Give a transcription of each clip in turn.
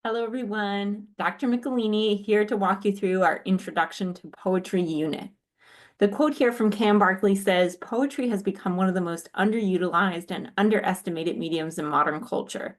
Hello, everyone. Dr. Michelini here to walk you through our Introduction to Poetry unit. The quote here from Cam Barkley says, "Poetry has become one of the most underutilized and underestimated mediums in modern culture."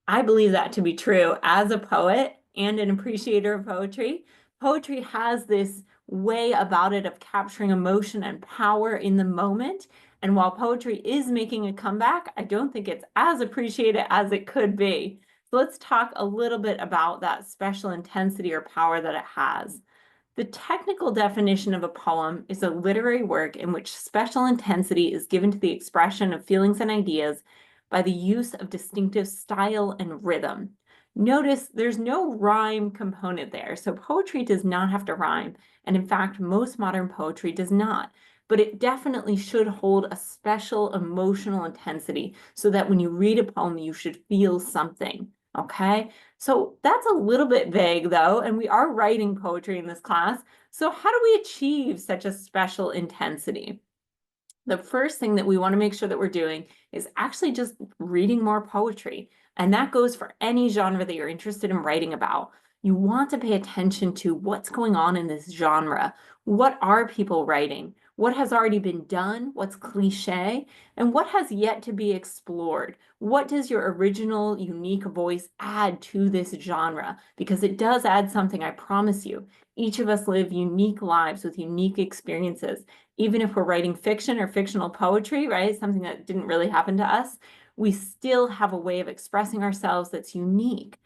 I believe that to be true as a poet and an appreciator of poetry. Poetry has this way about it of capturing emotion and power in the moment. And while poetry is making a comeback, I don't think it's as appreciated as it could be. So let's talk a little bit about that special intensity or power that it has. The technical definition of a poem is a literary work in which special intensity is given to the expression of feelings and ideas by the use of distinctive style and rhythm. Notice there's no rhyme component there. So poetry does not have to rhyme. And in fact, most modern poetry does not. But it definitely should hold a special emotional intensity so that when you read a poem, you should feel something. Okay? So that's a little bit vague though, and we are writing poetry in this class. So how do we achieve such a special intensity? The first thing that we want to make sure that we're doing is actually just reading more poetry. And that goes for any genre that you're interested in writing about. You want to pay attention to what's going on in this genre. What are people writing? What has already been done? What's cliche? And what has yet to be explored? What does your original, unique voice add to this genre? Because it does add something, I promise you. Each of us live unique lives with unique experiences. Even if we're writing fiction or fictional poetry, right? Something that didn't really happen to us, we still have a way of expressing ourselves that's unique.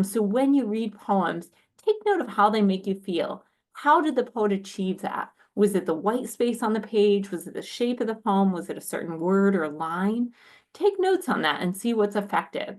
So when you read poems, take note of how they make you feel. How did the poet achieve that? Was it the white space on the page? Was it the shape of the poem? Was it a certain word or line? Take notes on that and see what's effective.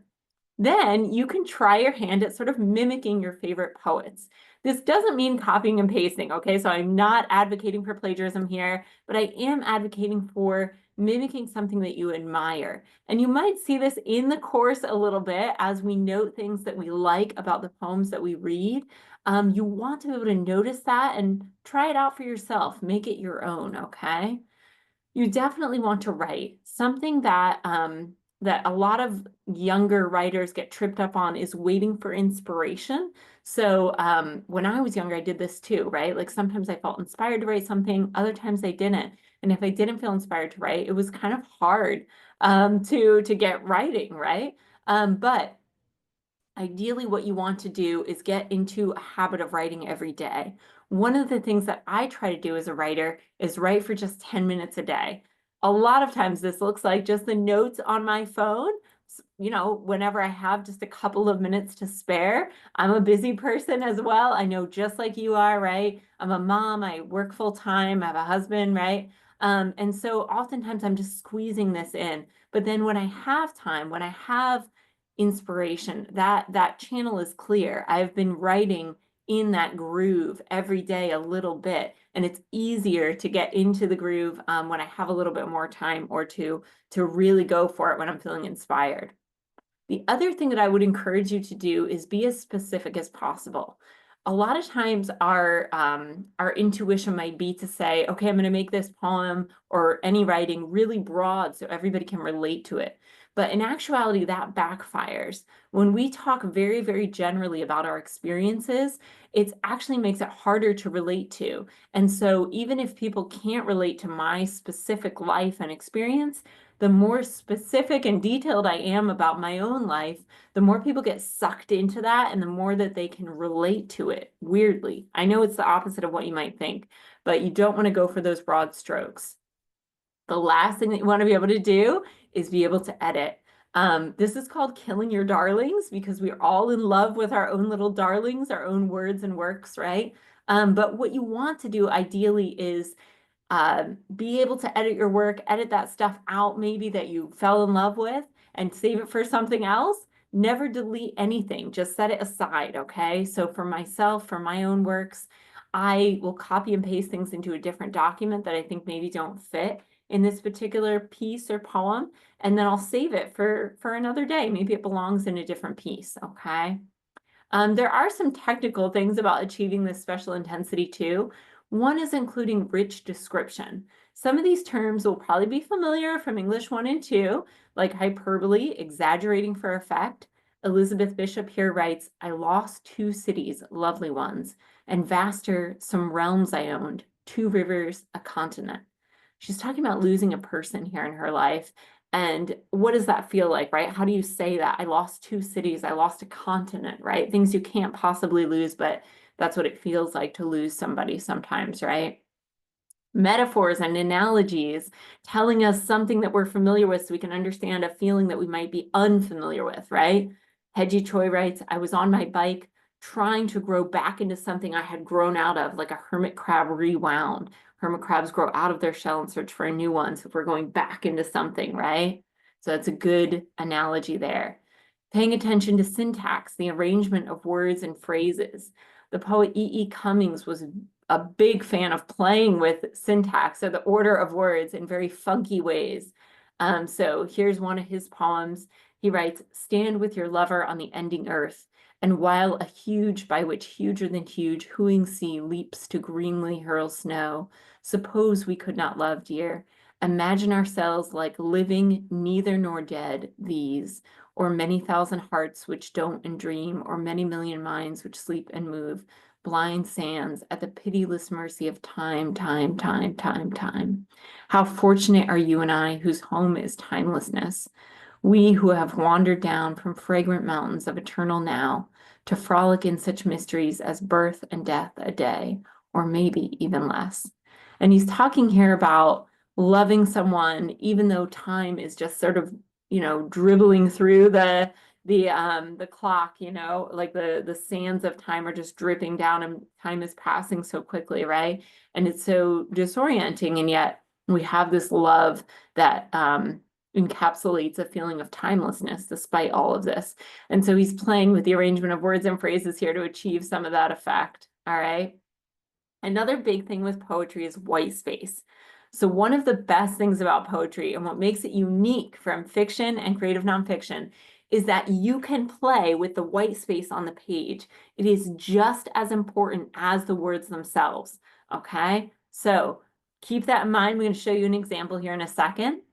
Then you can try your hand at sort of mimicking your favorite poets. This doesn't mean copying and pasting, okay? So I'm not advocating for plagiarism here, but I am advocating for mimicking something that you admire. And you might see this in the course a little bit as we note things that we like about the poems that we read. You want to be able to notice that and try it out for yourself. Make it your own, okay? You definitely want to write. Something that a lot of younger writers get tripped up on is waiting for inspiration. So when I was younger, I did this too, right? Like sometimes I felt inspired to write something, other times I didn't. And if I didn't feel inspired to write, it was kind of hard to get writing, right? But ideally, what you want to do is get into a habit of writing every day. One of the things that I try to do as a writer is write for just 10 minutes a day. A lot of times this looks like just the notes on my phone. You know, whenever I have just a couple of minutes to spare. I'm a busy person as well. I know just like you are, right? I'm a mom, I work full time, I have a husband, right? And so oftentimes I'm just squeezing this in. But then when I have time, when I have inspiration, that channel is clear. I've been writing in that groove every day a little bit, and it's easier to get into the groove when I have a little bit more time or to really go for it when I'm feeling inspired. The other thing that I would encourage you to do is be as specific as possible. A lot of times our intuition might be to say, okay, I'm going to make this poem or any writing really broad so everybody can relate to it. But in actuality, that backfires. When we talk very, very generally about our experiences, it actually makes it harder to relate to. And so even if people can't relate to my specific life and experience, the more specific and detailed I am about my own life, the more people get sucked into that and the more that they can relate to it, weirdly. I know it's the opposite of what you might think, but you don't want to go for those broad strokes. The last thing that you want to be able to do is be able to edit. This is called killing your darlings because we're all in love with our own little darlings, our own words and works, right? But what you want to do ideally is be able to edit your work, edit that stuff out maybe that you fell in love with and save it for something else. Never delete anything, just set it aside, okay? So for myself, for my own works, I will copy and paste things into a different document that I think maybe don't fit in this particular piece or poem, and then I'll save it for another day. Maybe it belongs in a different piece, okay? There are some technical things about achieving this special intensity too. One is including rich description. Some of these terms will probably be familiar from English 1 and 2, like hyperbole, exaggerating for effect, Elizabeth Bishop here writes, I lost 2 cities, lovely ones, and vaster some realms I owned, 2 rivers, a continent. She's talking about losing a person here in her life. And what does that feel like, right? How do you say that? I lost 2 cities, I lost a continent, right? Things you can't possibly lose, but that's what it feels like to lose somebody sometimes, right? Metaphors and analogies telling us something that we're familiar with so we can understand a feeling that we might be unfamiliar with, right? Hedgie Choi writes, I was on my bike trying to grow back into something I had grown out of, like a hermit crab rewound. Hermit crabs grow out of their shell and search for a new one. So if we're going back into something, right? So that's a good analogy there. Paying attention to syntax, the arrangement of words and phrases. The poet E.E. Cummings was a big fan of playing with syntax or the order of words in very funky ways. So here's one of his poems. He writes, stand with your lover on the ending earth, and while a huge, by which huger than huge, hooing sea leaps to greenly hurl snow, suppose we could not love, dear. Imagine ourselves like living, neither nor dead, these, or many thousand hearts which don't and dream, or many million minds which sleep and move, blind sands at the pitiless mercy of time, time, time, time, time. How fortunate are you and I, whose home is timelessness, we who have wandered down from fragrant mountains of eternal now to frolic in such mysteries as birth and death a day, or maybe even less. And he's talking here about loving someone, even though time is just sort of, dribbling through the clock, like the sands of time are just dripping down and time is passing so quickly, right? And it's so disorienting, and yet we have this love that encapsulates a feeling of timelessness despite all of this. And so he's playing with the arrangement of words and phrases here to achieve some of that effect. All right. Another big thing with poetry is white space. So one of the best things about poetry and what makes it unique from fiction and creative nonfiction is that you can play with the white space on the page. It is just as important as the words themselves. Okay. So keep that in mind. I'm going to show you an example here in a second.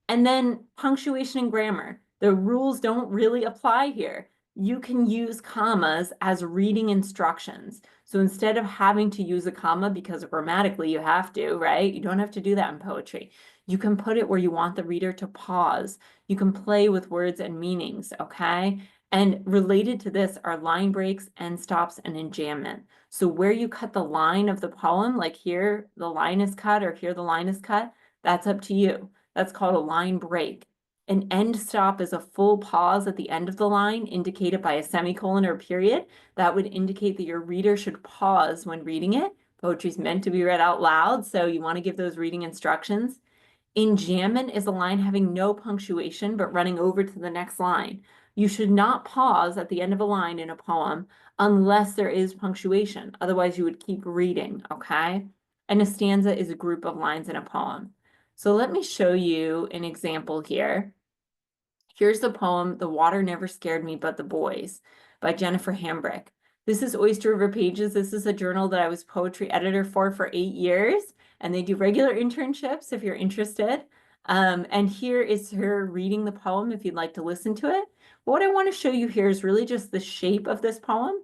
And then punctuation and grammar. The rules don't really apply here. You can use commas as reading instructions. So instead of having to use a comma because grammatically you have to, right? You don't have to do that in poetry. You can put it where you want the reader to pause. You can play with words and meanings, okay? And related to this are line breaks, end stops, and enjambment. So where you cut the line of the poem, like here the line is cut or here the line is cut, that's up to you. That's called a line break. An end stop is a full pause at the end of the line indicated by a semicolon or period. That would indicate that your reader should pause when reading it. Poetry is meant to be read out loud, so you want to give those reading instructions. Enjambment is a line having no punctuation but running over to the next line. You should not pause at the end of a line in a poem unless there is punctuation. Otherwise, you would keep reading, okay? And a stanza is a group of lines in a poem. So let me show you an example here. Here's the poem, The Water Never Scared Me But the Boys by Jennifer Hambrick. This is Oyster River Pages. This is a journal that I was poetry editor for 8 years, and they do regular internships if you're interested. And here is her reading the poem if you'd like to listen to it. But what I want to show you here is really just the shape of this poem.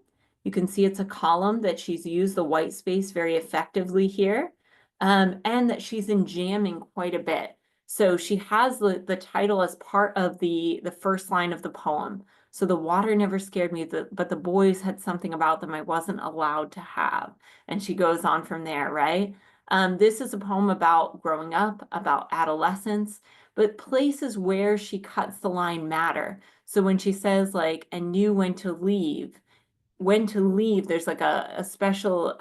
You can see it's a column that she's used the white space very effectively here, and that she's enjamming quite a bit. So she has the title as part of the first line of the poem. So the water never scared me, but the boys had something about them I wasn't allowed to have. And she goes on from there, right? This is a poem about growing up, about adolescence, but places where she cuts the line matter. So when she says like, and knew when to leave, there's like a special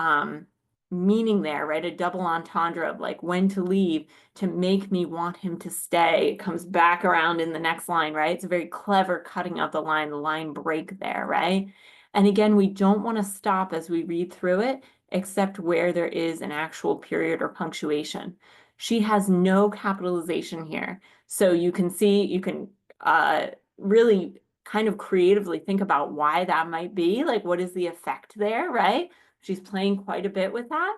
meaning there, right? A double entendre of like when to leave to make me want him to stay. It comes back around in the next line, right? It's a very clever cutting out the line break there, right? And again, we don't want to stop as we read through it, except where there is an actual period or punctuation. She has no capitalization here. So you can see, you can really kind of creatively think about why that might be, like what is the effect there, right? She's playing quite a bit with that.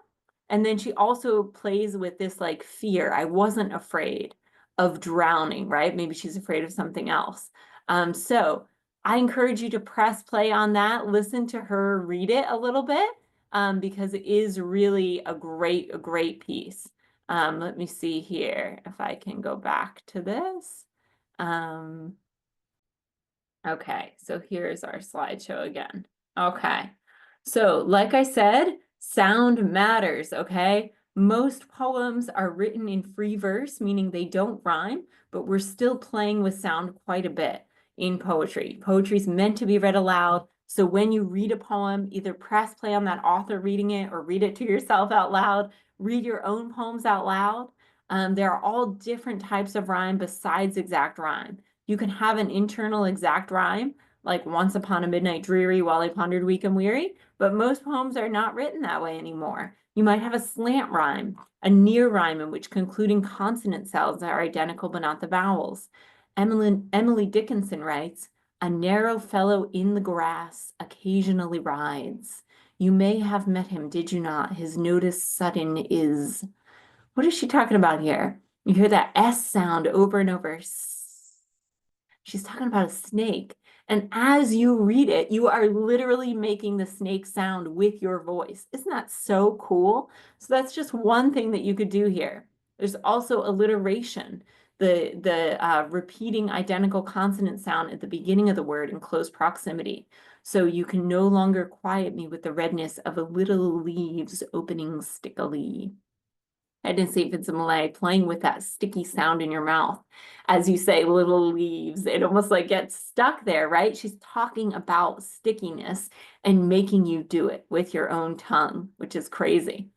And then she also plays with this like fear. I wasn't afraid of drowning, right? Maybe she's afraid of something else. So I encourage you to press play on that, listen to her read it a little bit, because it is really a great piece. Let me see here if I can go back to this. Okay, so here's our slideshow again. Okay, so like I said, sound matters, okay? Most poems are written in free verse, meaning they don't rhyme, but we're still playing with sound quite a bit in poetry. Poetry is meant to be read aloud, so when you read a poem, either press play on that author reading it or read it to yourself out loud, read your own poems out loud. There are all different types of rhyme besides exact rhyme. You can have an internal exact rhyme, like once upon a midnight dreary while I pondered weak and weary, but most poems are not written that way anymore. You might have a slant rhyme, a near rhyme in which concluding consonant sounds are identical but not the vowels. Emily Dickinson writes, "A narrow fellow in the grass occasionally rides. You may have met him, did you not? His notice sudden is." What is she talking about here? You hear that S sound over and over. She's talking about a snake. And as you read it, you are literally making the snake sound with your voice. Isn't that so cool? So that's just one thing that you could do here. There's also alliteration, the repeating identical consonant sound at the beginning of the word in close proximity. So you can no longer quiet me with the redness of a little leaves opening stickily. I didn't see if it's a Malay playing with that sticky sound in your mouth. As you say, little leaves, it almost like gets stuck there, right? She's talking about stickiness and making you do it with your own tongue, which is crazy.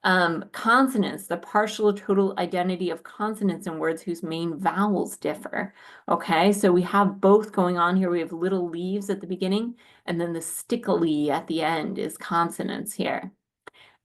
Consonants, the partial or total identity of consonants in words whose main vowels differ. Okay, so we have both going on here. We have little leaves at the beginning, and then the stickily at the end is consonants here.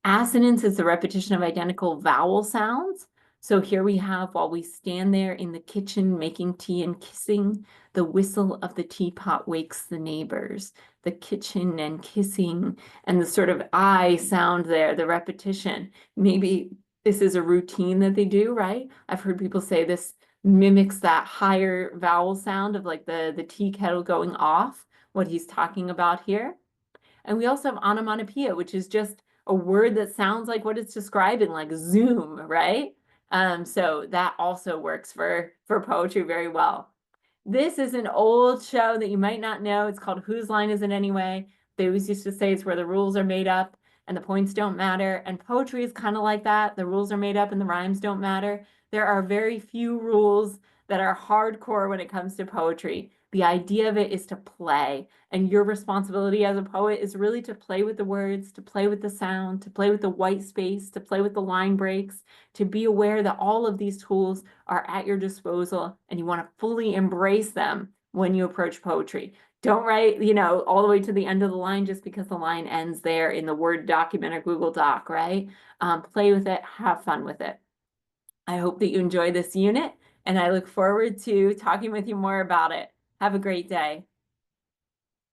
Assonance is the repetition of identical vowel sounds. So here we have, while we stand there in the kitchen making tea and kissing, the whistle of the teapot wakes the neighbors. The kitchen and kissing, and the sort of I sound there, the repetition. Maybe this is a routine that they do, right? I've heard people say this mimics that higher vowel sound of like the tea kettle going off, what he's talking about here. And we also have onomatopoeia, which is just a word that sounds like what it's describing, like Zoom, right? So that also works for poetry very well. This is an old show that you might not know. It's called Whose Line Is It Anyway? They always used to say it's where the rules are made up and the points don't matter. And poetry is kind of like that. The rules are made up and the rhymes don't matter. There are very few rules that are hardcore when it comes to poetry. The idea of it is to play, and your responsibility as a poet is really to play with the words, to play with the sound, to play with the white space, to play with the line breaks, to be aware that all of these tools are at your disposal and you want to fully embrace them when you approach poetry. Don't write, all the way to the end of the line just because the line ends there in the Word document or Google Doc, right? Play with it, have fun with it. I hope that you enjoy this unit, and I look forward to talking with you more about it. Have a great day.